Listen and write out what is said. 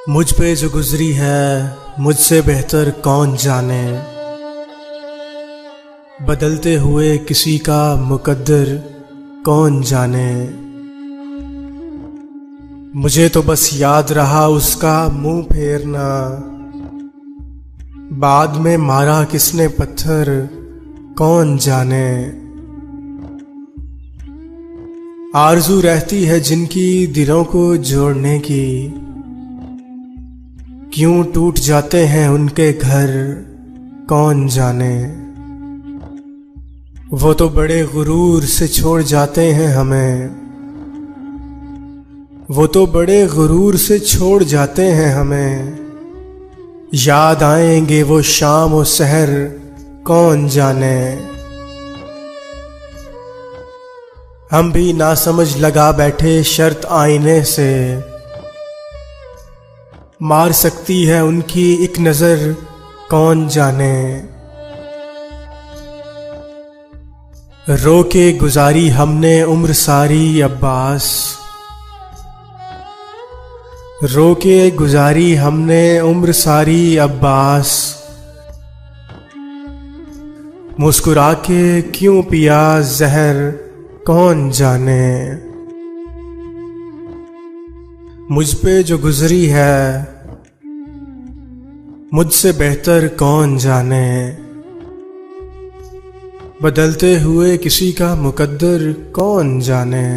मुझ पे जो गुजरी है मुझसे बेहतर कौन जाने। बदलते हुए किसी का मुकद्दर कौन जाने। मुझे तो बस याद रहा उसका मुंह फेरना, बाद में मारा किसने पत्थर कौन जाने। आरज़ू रहती है जिनकी दिलों को जोड़ने की, क्यों टूट जाते हैं उनके घर कौन जाने। वो तो बड़े गुरूर से छोड़ जाते हैं हमें, वो तो बड़े गुरूर से छोड़ जाते हैं हमें। याद आएंगे वो शाम और सहर कौन जाने। हम भी ना समझ लगा बैठे शर्त आईने से, मार सकती है उनकी एक नजर कौन जाने। रो के गुजारी हमने उम्र सारी अब्बास, रो के गुजारी हमने उम्र सारी अब्बास। मुस्कुरा के क्यों पिया जहर कौन जाने। मुझ पे जो गुजरी है मुझसे बेहतर कौन जाने। बदलते हुए किसी का मुकद्दर कौन जाने।